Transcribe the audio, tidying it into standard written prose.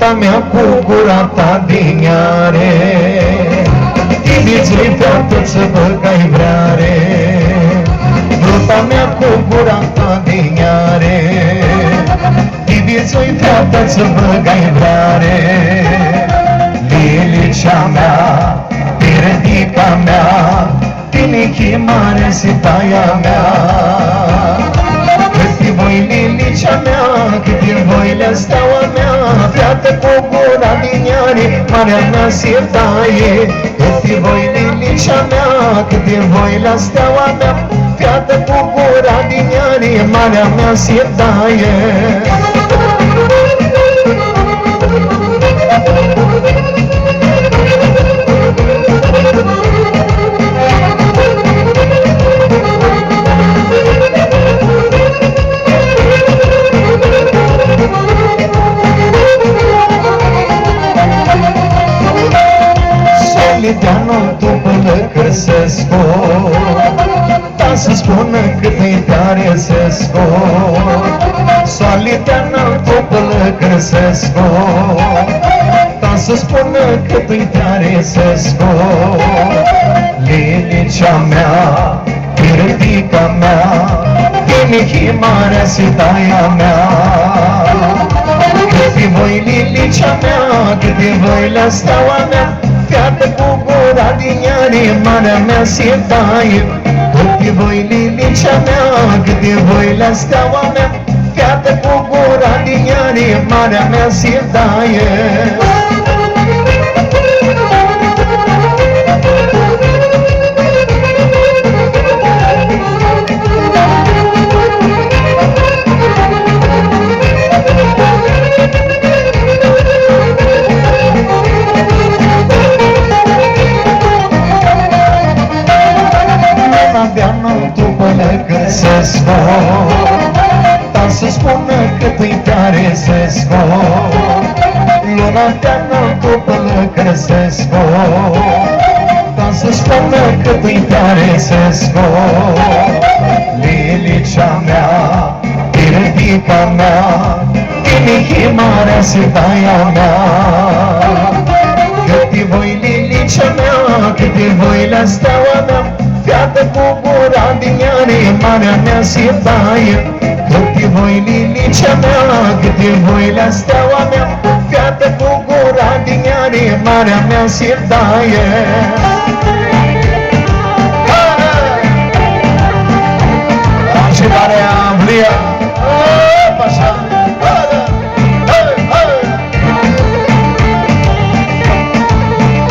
Bruta mea cu gura ta din iare, Iubiți-i fată să băgai vreare. Bruta mea cu gura ta din iare, Iubiți-i fată să băgai vreare. Lilicea mea, piredica mea, Tinichi mare sitaia mea. Cât-i voi lilicea mea, cât-i voi la steaua mea, Fiată cu gura din iare, marea mea sitaie. Cât-i voi lilicea mea, cât-i voi la steaua mea, Fiată cu gura din iare, marea mea sitaie. Soliteanul tu până că se scot, dar să spună cât-i tare se scot. Soliteanul tu până că se scot, dar să spună cât-i tare se scot. Lilicea mea, piredica mea, Tinichi marea sitaia mea. Cât-i voi lilicea mea, cât-i voi la steaua mea, Fiată cu gura din iare, marea mea sitaie. Cât-i voi lilicea mea, cât-i voi la steaua mea, Fiată cu gura din iare, marea mea sitaie. Se scot, dar să spună cât-i tare se scot. Luna te-a până că se scot, dar să spună cât-i tare se scot. Lilicea mea, piredica mea, Tinichi marea sitaia mea. Cât-i voi lilicea mea, cât-i voi la steaua mea, Fiată cu gura din iare, marea mea sitaie. Cât-i voi lilicea mea, cât-i voi la steaua mea, Fiată cu gura din iare, marea mea sitaie. Și